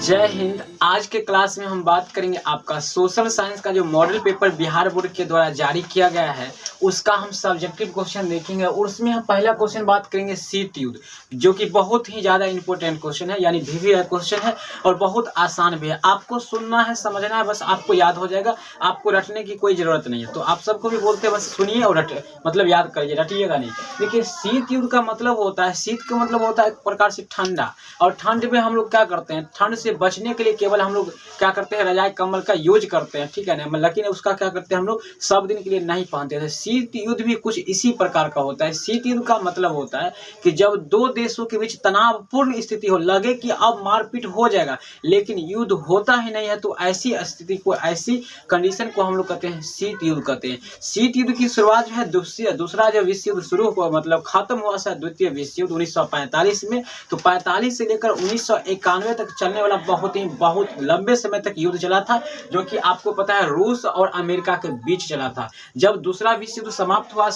जय हिंद। आज के क्लास में हम बात करेंगे आपका सोशल साइंस का जो मॉडल पेपर बिहार बोर्ड के द्वारा जारी किया गया है उसका हम सब्जेक्टिव क्वेश्चन देखेंगे और उसमें हम पहला क्वेश्चन बात करेंगे शीत युद्ध, जो कि बहुत ही ज़्यादा इंपॉर्टेंट क्वेश्चन है, यानी वीवीआई क्वेश्चन है और बहुत आसान भी है। आपको सुनना है, समझना है, बस आपको याद हो जाएगा, आपको रटने की कोई ज़रूरत नहीं है। तो आप सबको भी बोलते हैं बस सुनिए और रट मतलब याद करिए, रटिएगा नहीं। देखिए शीत युद्ध का मतलब होता है, शीत का मतलब होता है एक प्रकार से ठंडा, और ठंड में हम लोग क्या करते हैं, ठंड से बचने के लिए केवल हम लोग क्या करते हैं, रजाई कंबल का यूज करते हैं, ठीक है ना। लेकिन उसका क्या करते हैं हम लोग सब दिन के लिए नहीं पहनते हैं। शीत युद्ध भी कुछ इसी प्रकार का होता है। शीत युद्ध का मतलब होता है कि जब दो देशों के बीच तनावपूर्ण स्थिति हो, लगे कि अब मारपीट हो जाएगा लेकिन युद्ध होता ही नहीं है, तो ऐसी स्थिति को, ऐसी कंडीशन को हम लोग कहते हैं शीत युद्ध कहते हैं। शीत युद्ध की शुरुआत जो है दूसरा जब विश्व युद्ध शुरू हुआ, मतलब खत्म हुआ था द्वितीय विश्व युद्ध 1945 में, तो 45 से लेकर 1991 तक चलने वाला बहुत लंबे समय तक युद्ध चला था, जो कि आपको पता है रूस और अमेरिका के बीच चला था। जब दूसरा विश्व युद्ध समाप्त हुआ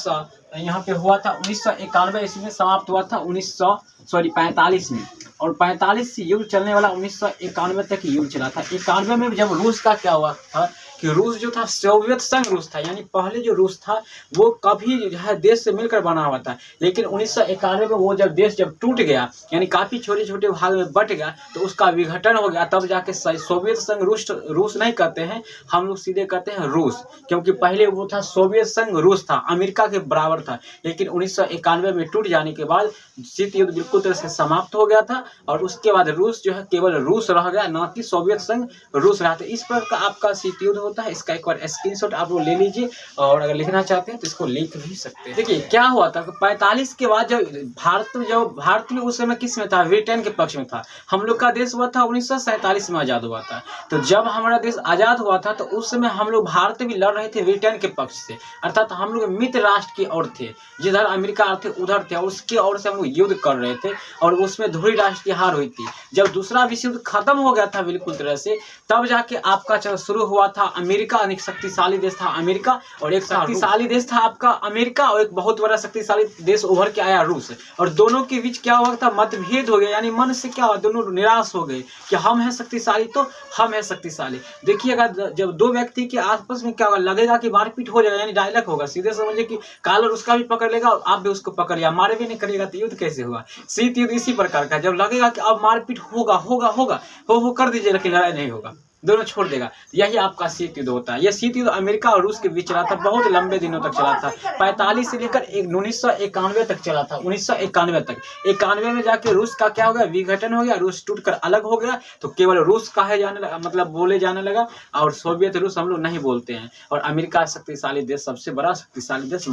यहाँ पे हुआ था 1991 ईस्वी में, समाप्त हुआ था 45 में, और 45 से युद्ध चलने वाला 1991 तक युद्ध चला था। 91 में जब रूस का क्या हुआ था कि रूस जो था सोवियत संघ रूस था, यानी पहले जो रूस था वो कभी जो है देश से मिलकर बना हुआ था, लेकिन 1991 में वो जब देश टूट गया, यानी काफ़ी छोटे छोटे भाग में बट गया, तो उसका विघटन हो गया। तब जाके सोवियत संघ रूस नहीं कहते हैं, हम लोग सीधे कहते हैं रूस, क्योंकि पहले वो था सोवियत संघ रूस था, अमेरिका के बराबर था। लेकिन 1991 में टूट जाने के बाद शीत युद्ध बिल्कुल तरह से समाप्त हो गया था, और उसके बाद रूस जो है केवल रूस रह गया, ना कि सोवियत संघ रूस रहा था। इस प्रकार का आपका शीत युद्ध होता है। इसका एक बार स्क्रीनशॉट आप लोग ले लीजिए, और अगर लिखना चाहते हैं तो इसको लिख भी सकते हैं। देखिए क्या हुआ था, 45 के बाद जब भारत में उस समय किस में था, ब्रिटेन के पक्ष में था। हम लोग का देश हुआ था 1947 में आज़ाद हुआ था। तो जब हमारा देश आज़ाद हुआ था तो उस समय हम लोग भारत भी लड़ रहे थे ब्रिटेन के पक्ष से, अर्थात हम लोग मित्र राष्ट्र की ओर थे, जिधर अमेरिका थे उधर थे, और उसकी ओर से हम लोग युद्ध कर रहे थे, और उसमें धुरी राष्ट्र की हार हुई थी। जब दूसरा विश्व युद्ध खत्म हो गया था बिल्कुल तरह से, तब जाके आपका चल शुरू हुआ था अमेरिका। एक शक्तिशाली देश था अमेरिका, और एक शक्तिशाली देश था आपका अमेरिका, और एक बहुत बड़ा शक्तिशाली देश उभर के आया रूस। और दोनों के बीच क्या हुआ था, मतभेद हो गया, यानी मन से क्या हुआ, दोनों निराश हो गए कि हम हैं शक्तिशाली तो हम हैं शक्तिशाली। देखिएगा जब दो व्यक्ति के आपस में क्या होगा, लगेगा कि मारपीट हो जाएगा, यानी डायलॉग होगा, सीधे समझिए कि कालर उसका भी पकड़ लेगा और आप भी उसको पकड़ लिया, मारे भी नहीं करिएगा, तो युद्ध कैसे होगा। शीत युद्ध इसी प्रकार का, जब लगेगा कि अब मारपीट होगा हो कर दीजिए, लेकिन लड़ाई नहीं होगा, दोनों छोड़ देगा, यही आपका शीत युद्ध होता है। यह शीत युद्ध अमेरिका और रूस के बीच चला था, बहुत लंबे दिनों तक चला था, 45 से लेकर 1991 तक चला था, 1991 तक। 91 में जाके रूस का क्या हो गया, विघटन हो गया, रूस टूटकर अलग हो गया, तो केवल रूस कहे जाने लगा, मतलब बोले जाने लगा, और सोवियत रूस हम लोग नहीं बोलते हैं। और अमेरिका शक्तिशाली देश, सबसे बड़ा शक्तिशाली देश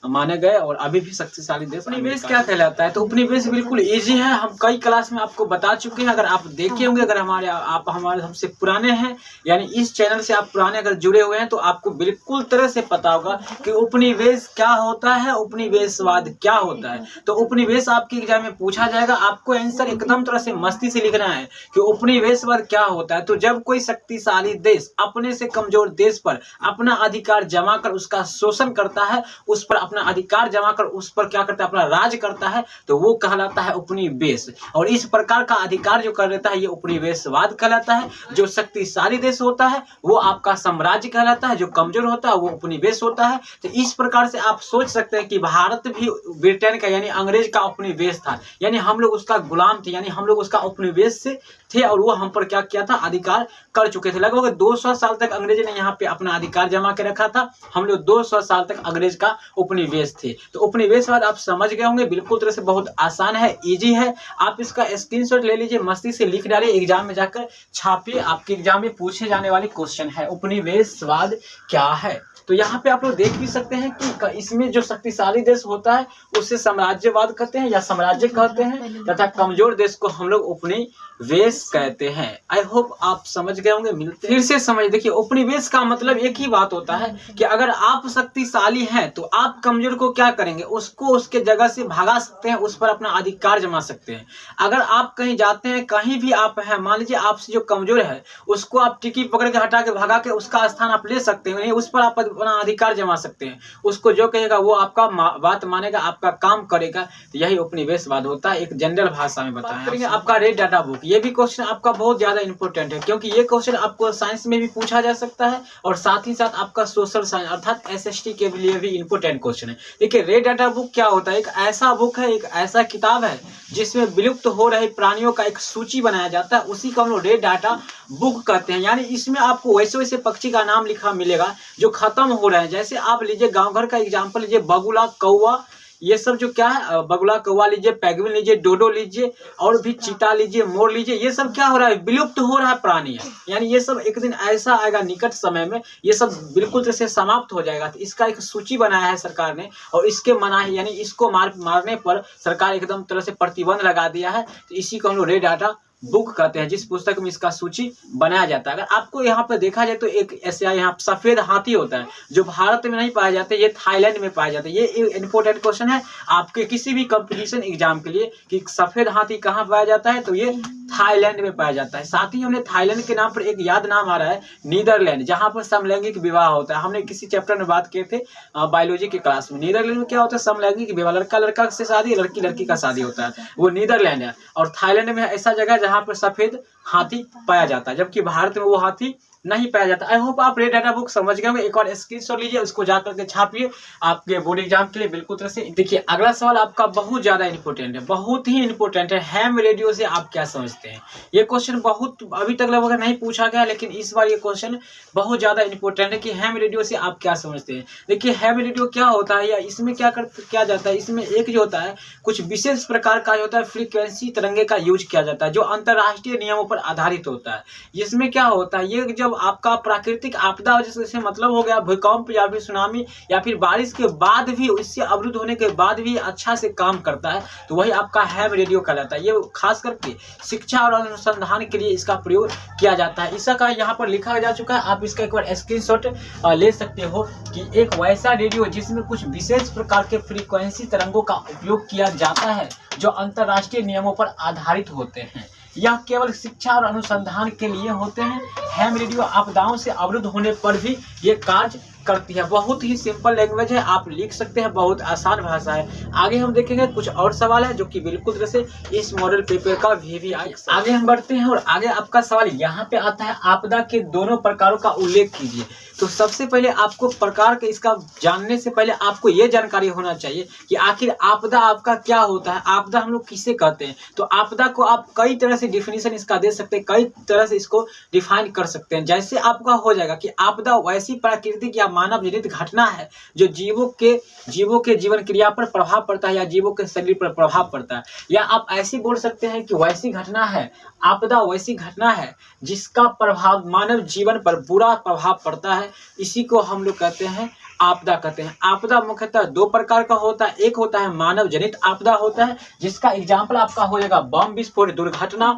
माने गए, और अभी भी शक्तिशाली देश। उपनिवेश क्या कहलाता है, तो उपनिवेश बिल्कुल इजी है, हम कई क्लास में आपको बता चुके हैं। अगर आप देखे होंगे, अगर आप हमारे हमसे पुराने हैं, यानी इस चैनल से आप पुराने अगर जुड़े हुए हैं, तो आपको बिल्कुल तरह से पता होगा कि उपनिवेश क्या होता है, उपनिवेशवाद क्या होता है। तो उपनिवेश आपके एग्जाम में पूछा जाएगा, आपको आंसर एकदम तरह से मस्ती से लिखना है कि उपनिवेशवाद क्या होता है। तो जब कोई शक्तिशाली देश अपने से कमजोर देश पर अपना अधिकार जमा कर उसका शोषण करता है, उस पर अपना अधिकार जमा कर उस पर क्या करता है, अपना राज करता है, तो वो कहलाता है उपनिवेश। और इस प्रकार का अधिकार जो कर लेता है, ये उपनिवेशवाद कहलाता है। जो शक्तिशाली देश होता है वो आपका साम्राज्य कहलाता है, जो कमजोर होता है वो उपनिवेश होता है। तो इस प्रकार से आप सोच सकते हैं कि भारत भी ब्रिटेन का, यानी अंग्रेज का उपनिवेश था, यानी हम लोग उसका गुलाम थे, यानी हम लोग उसका उपनिवेश से थे, और वो हम पर क्या किया था, अधिकार कर चुके थे। लगभग 200 साल तक अंग्रेज ने यहाँ पे अपना अधिकार जमा के रखा था, हम लोग 200 साल तक अंग्रेज का उपनिवेश थे। तो उपनिवेशवाद आप समझ गए होंगे, बिल्कुल तरह से बहुत आसान है, इजी है। आप इसका स्क्रीनशॉट ले लीजिए, मस्ती से लिख डालिए, एग्जाम में जाकर छापिए, आपके एग्जाम में पूछे जाने वाले क्वेश्चन है उपनिवेशवाद क्या है। तो यहाँ पे आप लोग देख भी सकते हैं कि इसमें जो शक्तिशाली देश होता है उसे साम्राज्यवाद कहते हैं या साम्राज्य कहते हैं, तथा कमजोर देश को हम लोग उपनिवेश कहते हैं। आई होप आप समझ गए होंगे। मिलते फिर से समझ। देखिए उपनिवेश का मतलब एक ही बात होता है कि अगर आप शक्तिशाली हैं तो आप कमजोर को क्या करेंगे, उसको उसके जगह से भगा सकते हैं, उस पर अपना अधिकार जमा सकते हैं। अगर आप कहीं जाते हैं, कहीं भी आप हैं, मान लीजिए आपसे जो कमजोर है उसको आप टिकी पकड़ के हटा के भगा के उसका स्थान आप ले सकते हैं, उस पर आप अपना अधिकार जमा सकते हैं। उसको जो कहेगा वो आपका बात मानेगा, आपका काम करेगा। तो यही उपनिवेशवाद होता है, एक जनरल भाषा में बताएं। आपका रेड डाटा बुक, ये भी क्वेश्चन आपका बहुत ज्यादा इंपॉर्टेंट है, क्योंकि ये क्वेश्चन आपको साइंस में भी पूछा जा सकता है और साथ ही साथ आपका सोशल साइंस अर्थात एसएसटी के लिए भी इंपॉर्टेंट क्वेश्चन है। देखिए रेड डाटा बुक क्या होता है, एक ऐसा बुक है, एक ऐसा किताब है जिसमें विलुप्त हो रहे प्राणियों का एक सूची बनाया जाता है, उसी को हम लोग रेड डाटा बुक कहते हैं। यानी इसमें आपको वैसे वैसे पक्षी का नाम लिखा मिलेगा जो खत्म हो रहे हैं। जैसे आप लीजिए गांव घर का एग्जांपल लीजिए, बगुला, कौवा, ये सब जो क्या है, बगुला, कौवा लीजिए, पेंगुइन लीजिए, डोडो लीजिए और भी चीता लीजिए, मोर लीजिए, ये सब क्या हो रहा है, विलुप्त हो रहा है प्राणी है। यानी ये सब एक दिन ऐसा आएगा निकट समय में ये सब बिल्कुल तरह से समाप्त हो जाएगा। तो इसका एक सूची बनाया है सरकार ने और इसके मनाही यानी इसको मारने पर सरकार एकदम तरह से प्रतिबंध लगा दिया है। तो इसी को हम लोग रेड डाटा बुक कहते हैं, जिस पुस्तक में इसका सूची बनाया जाता है। अगर आपको यहाँ पर देखा जाए तो एक ऐसा यहाँ सफेद हाथी होता है जो भारत में नहीं पाया जाता, ये थाईलैंड में पाया जाता है। ये इंपॉर्टेंट क्वेश्चन है आपके किसी भी कंपटीशन एग्जाम के लिए कि सफेद हाथी कहाँ पाया जाता है, तो ये थाईलैंड में पाया जाता है। साथ ही हमने थाईलैंड के नाम पर एक याद नाम आ रहा है नीदरलैंड, जहाँ पर समलैंगिक विवाह होता है। हमने किसी चैप्टर में बात किए थे बायोलॉजी के क्लास में। नीदरलैंड में क्या होता है, समलैंगिक विवाह, लड़का लड़का से शादी, लड़की लड़की का शादी होता है, वो नीदरलैंड है। और थाईलैंड में ऐसा जगह जहाँ पर सफेद हाथी पाया जाता है, जबकि भारत में वो हाथी नहीं पाया जाता। आई होप आप रेड डाटा बुक समझ गए होंगे। एक और स्क्रीनशॉट लीजिए, उसको जाकर के छापिए आपके बोर्ड एग्जाम के लिए बिल्कुल तरह से। देखिए अगला सवाल आपका बहुत ज्यादा इंपॉर्टेंट है, बहुत ही इंपॉर्टेंट है। हैम रेडियो से आप क्या समझते हैं? ये क्वेश्चन बहुत अभी तक लगभग नहीं पूछा गया, लेकिन इस बार ये क्वेश्चन बहुत ज्यादा इंपॉर्टेंट है कि हैम रेडियो से आप क्या समझते हैं। देखिए हैम रेडियो क्या होता है या इसमें क्या जाता है, इसमें एक जो होता है कुछ विशेष प्रकार का होता है फ्रीक्वेंसी तरंगे का यूज किया जाता है जो अंतरराष्ट्रीय नियमों पर आधारित होता है। इसमें क्या होता है, ये जब आपका प्राकृतिक आपदा जैसे मतलब हो गया भूकंप या फिर सुनामी या फिर बारिश के बाद भी, इससे अवरुद्ध होने के बाद भी अच्छा से काम करता है, तो वही आपका हैम रेडियो कहलाता है। ये खास करके शिक्षा और अनुसंधान के लिए इसका प्रयोग किया जाता है। इसका यहाँ पर लिखा जा चुका है, आप इसका एक बार स्क्रीनशॉट ले सकते हो कि एक वैसा रेडियो जिसमें कुछ विशेष प्रकार के फ्रीक्वेंसी तरंगों का उपयोग किया जाता है जो अंतरराष्ट्रीय नियमों पर आधारित होते हैं। यह केवल शिक्षा और अनुसंधान के लिए होते हैं। हैम रेडियो आपदाओं से अवरुद्ध होने पर भी ये कार्य करती है। बहुत ही सिंपल लैंग्वेज है, आप लिख सकते हैं, बहुत आसान भाषा है। आगे हम देखेंगे कुछ और सवाल है जो कि बिल्कुल तरह से इस मॉडल पेपर का भी आगे हम बढ़ते हैं और आगे आपका सवाल यहाँ पे आता है, आपदा के दोनों प्रकारों का उल्लेख कीजिए। तो सबसे पहले आपको प्रकार के इसका जानने से पहले आपको ये जानकारी होना चाहिए कि आखिर आपदा आपका क्या होता है, आपदा हम लोग किसे कहते हैं। तो आपदा को आप कई तरह से डिफिनीशन इसका दे सकते हैं, कई तरह से इसको डिफाइन कर सकते हैं। जैसे आपका हो जाएगा कि आपदा वैसी प्राकृतिक या मानव जनित घटना है जो जीवों के जीवन क्रिया पर प्रभाव पड़ता है या जीवों के शरीर पर प्रभाव पड़ता है। या आप ऐसी बोल सकते हैं कि वैसी घटना है, आपदा वैसी घटना है जिसका प्रभाव मानव जीवन पर बुरा प्रभाव पड़ता है, इसी को हम लोग कहते हैं आपदा कहते हैं। आपदा मुख्यतः दो प्रकार का होता है, एक होता है मानव जनित आपदा होता है जिसका एग्जाम्पल आपका हो जाएगा बम विस्फोट दुर्घटना,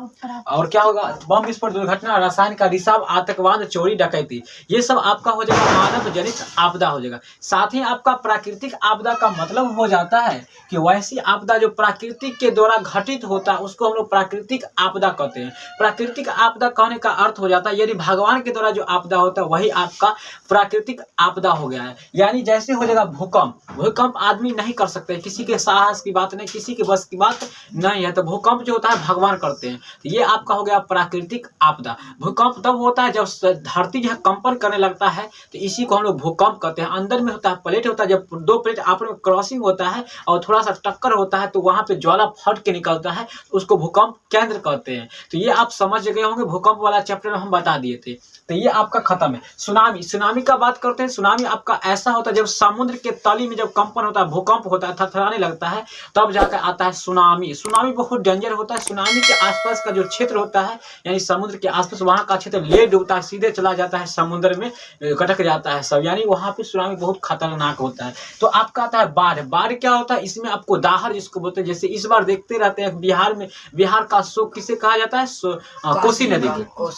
और क्या होगा, बम विस्फोट दुर्घटना, रसायन का रिसाव, आतंकवाद, चोरी डकैती, ये सब आपका हो जाएगा मानव जनित आपदा हो जाएगा। साथ ही आपका प्राकृतिक आपदा का मतलब हो जाता है कि वैसी आपदा जो प्राकृतिक के द्वारा घटित होता है उसको हम लोग प्राकृतिक आपदा कहते हैं। प्राकृतिक आपदा कहने का अर्थ हो जाता है यदि भगवान के द्वारा जो आपदा होता है वही आपका प्राकृतिक आपदा हो गया है। यानी जैसे हो जाएगा भूकंप आदमी नहीं कर सकते, किसी के साहस की बात नहीं, किसी के बस की बात नहीं है, तो भूकंप जो होता है भगवान करते हैं, तो ये आपका हो गया प्राकृतिक आपदा। भूकंप तब होता है जब धरती जो है कंपन करने लगता है, तो इसी को हम लोग भूकंप कहते हैं। अंदर में होता है प्लेट होता है, जब दो प्लेट आपस में क्रॉसिंग होता है और थोड़ा सा टक्कर होता है तो वहां पे ज्वाला फट के निकलता है, उसको भूकंप केंद्र कहते हैं। तो ये आप समझ गए होंगे, भूकंप वाला चैप्टर हम बता दिए थे, तो ये आपका खत्म है। सुनामी का बात करते हैं। सुनामी आपका ऐसा होता है जब समुद्र के तली में जब कंपन होता है, भूकंप होता है, थरथराने लगता है, तब जाकर आता है सुनामी। सुनामी बहुत डेंजर होता है। सुनामी के आसपास का जो क्षेत्र होता है यानी समुद्र के आसपास वहां का क्षेत्र ले डूबता है, सीधे चला जाता है समुद्र में, कटक जाता है सब, यानी वहां पे सुनामी बहुत खतरनाक होता है। तो आपका आता है बाढ़। बाढ़ क्या होता है, इसमें आपको दाहर जिसको बोलते हैं, जैसे इस बार देखते रहते हैं बिहार में, बिहार का शोक किसे कहा जाता है, कोसी नदी को,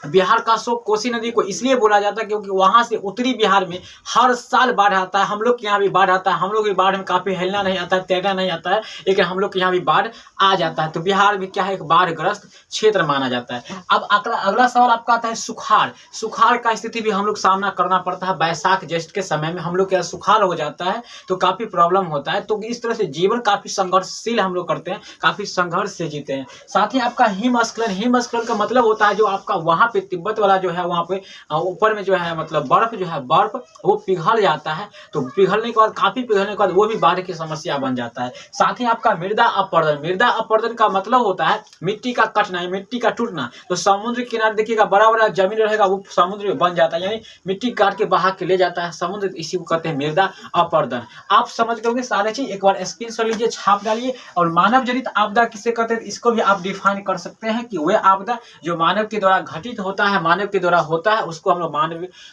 बिहार का शो कोसी नदी को इसलिए बोला जाता है क्योंकि वहां से उत्तरी बिहार में हर साल बाढ़ आता है। हम लोग के यहाँ भी बाढ़ आता है, हम लोग भी बाढ़ में काफी हिलना नहीं आता है, तैरना नहीं आता है, लेकिन हम लोग के यहाँ भी बाढ़ आ जाता है। तो बिहार में क्या है, एक बाढ़ग्रस्त क्षेत्र माना जाता है। अब अगला सवाल आपका आता है सुखाड़। सुखाड़ का स्थिति भी हम लोग सामना करना पड़ता है। बैसाख ज्येष्ठ के समय में हम लोग क्या सुखाड़ हो जाता है तो काफी प्रॉब्लम होता है। तो इस तरह से जीवन काफी संघर्षशील हम लोग करते हैं, काफी संघर्ष से जीते हैं। साथ ही आपका हिमस्खलन। हिमस्खलन का मतलब होता है जो आपका वहां पे तिब्बत वाला जो है वहां पे ऊपर में जो है मतलब बर्फ जो है बर्फ वो पिघल जाता है। तो पिघलने के बाद काफी पिघलने के बाद वो भी बाढ़ की समस्या बन जाता है। साथ ही आपका मृदा अपरदन। मृदा अपरदन का मतलब होता है मिट्टी का कटना, मिट्टी का टूटना। तो समुद्र किनारे देखिएगा बड़ा बड़ा जमीन रहेगा वो समुद्र में बन जाता है, यानी मिट्टी काट के बहा के ले जाता है समुद्र। इसी को कहते हैं मृदा अपरदन। आप समझ गए सारे चीज, एक बार स्क्रीनशॉट लीजिए, छाप डालिए। और मानव जनित आपदा किसे कहते हैं इसको भी आप डिफाइन कर सकते हैं कि वह आपदा जो मानव के द्वारा घटित होता है, मानव के द्वारा होता है, उसको हम लोग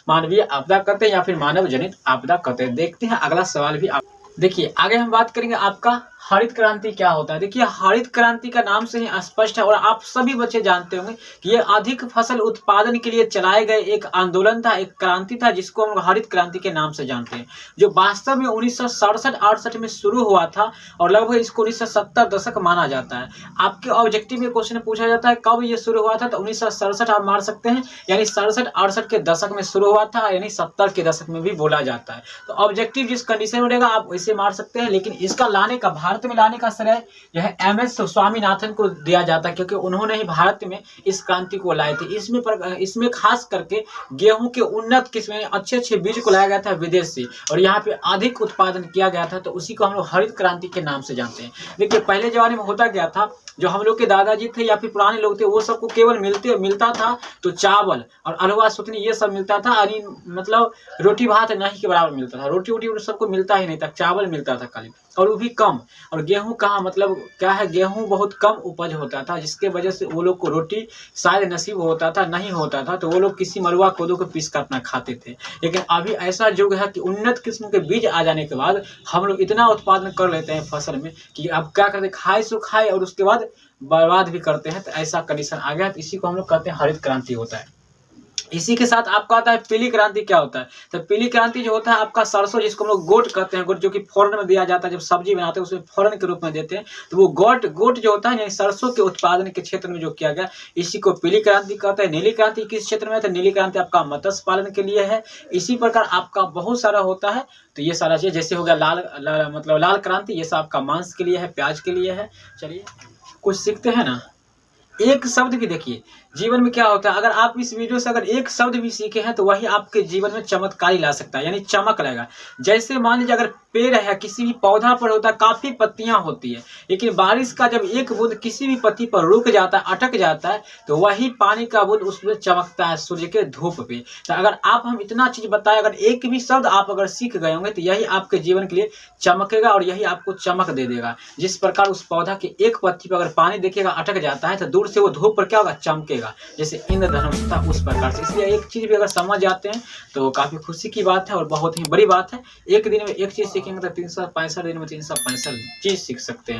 मानवीय आपदा कहते हैं या फिर मानव जनित आपदा कहते हैं। देखते हैं अगला सवाल भी। देखिए आगे हम बात करेंगे आपका हरित क्रांति क्या होता है। देखिए हरित क्रांति का नाम से ही स्पष्ट है और आप सभी बच्चे जानते होंगे कि ये अधिक फसल उत्पादन के लिए चलाए गए एक आंदोलन था, एक क्रांति था जिसको हम हरित क्रांति के नाम से जानते हैं, जो वास्तव में 1967-68 में शुरू हुआ था और लगभग इसको 1970 दशक माना जाता है। आपके ऑब्जेक्टिव में क्वेश्चन पूछा जाता है कब ये शुरू हुआ था, तो 1967 आप मार सकते हैं, यानी 67-68 के दशक में शुरू हुआ था, यानी 70 के दशक में भी बोला जाता है। तो ऑब्जेक्टिव जिस कंडीशन में रहेगा आप वैसे मार सकते हैं, लेकिन इसका लाने का भारत में लाने का श्रेय यह MS स्वामीनाथन को दिया जाता है क्योंकि उन्होंने ही भारत में इस क्रांति को लाए थे। इसमें खास करके गेहूं के उन्नत किस्म अच्छे बीज को लाया गया था विदेश से और यहाँ पे अधिक उत्पादन किया गया था, तो उसी को हम लोग हरित क्रांति के नाम से जानते हैं। देखिए पहले जमाने में होता क्या था, जो हम लोग के दादाजी थे या फिर पुराने लोग थे वो सबको केवल मिलता था तो चावल और अलवा सुथनी ये सब मिलता था, यानी मतलब रोटी भात नहीं के बराबर मिलता था। रोटी वोटी सबको मिलता ही नहीं था, चावल मिलता था खाली, और वो भी कम। और गेहूं कहाँ, मतलब क्या है, गेहूं बहुत कम उपज होता था जिसके वजह से वो लोग को रोटी शायद नसीब होता था, नहीं होता था, तो वो लोग किसी मरुआ कोदो को पीस कर अपना खाते थे। लेकिन अभी ऐसा युग है कि उन्नत किस्म के बीज आ जाने के बाद हम लोग इतना उत्पादन कर लेते हैं फसल में कि अब क्या करते, खाए सो खाए और उसके बाद बर्बाद भी करते हैं। तो ऐसा कंडीशन आ गया, तो इसी को हम लोग कहते हैं हरित क्रांति होता है। इसी के साथ आपका आता है पीली क्रांति। क्या होता है, तो पीली क्रांति जो होता है आपका सरसों, जिसको हम लोग गोट कहते हैं, गोट जो कि फोरन में दिया जाता है, जब सब्जी बनाते हैं उसमें फोरन के रूप में देते हैं, तो वो गोट जो होता है यानी सरसों के उत्पादन के क्षेत्र में जो किया गया, इसी को पीली क्रांति कहते हैं। नीली क्रांति किस क्षेत्र में है, तो नीली क्रांति आपका मत्स्य पालन के लिए है। इसी प्रकार आपका बहुत सारा होता है, तो ये सारा चीज जैसे हो गया लाल क्रांति, ये सब आपका मांस के लिए है, प्याज के लिए है। चलिए कुछ सीखते हैं ना। एक शब्द भी देखिए जीवन में क्या होता है, अगर आप इस वीडियो से अगर एक शब्द भी सीखे हैं तो वही आपके जीवन में चमत्कारी ला सकता है, यानी चमक लाएगा। जैसे मान लीजिए अगर पेड़ है, किसी भी पौधा पर होता है काफी पत्तियां होती है, लेकिन बारिश का जब एक बूंद किसी भी पत्ती पर रुक जाता है, अटक जाता है, तो वही पानी का बूंद उसमें चमकता है सूर्य के धूप पे। तो अगर आप हम इतना चीज बताए, अगर एक भी शब्द आप अगर सीख गए होंगे तो यही आपके जीवन के लिए चमकेगा और यही आपको चमक दे देगा। जिस प्रकार उस पौधा के एक पत्ती पर अगर पानी देखेगा अटक जाता है, तो दूर से वो धूप पर क्या होगा, चमकेगा, जैसे इंद्रधनुष था उस प्रकार से। इसलिए एक चीज भी अगर समझ जाते हैं तो काफी खुशी की बात है और बहुत ही बड़ी बात है। एक दिन में एक चीज सीखेंगे तो 365 दिन में 365 चीज सीख सकते हैं।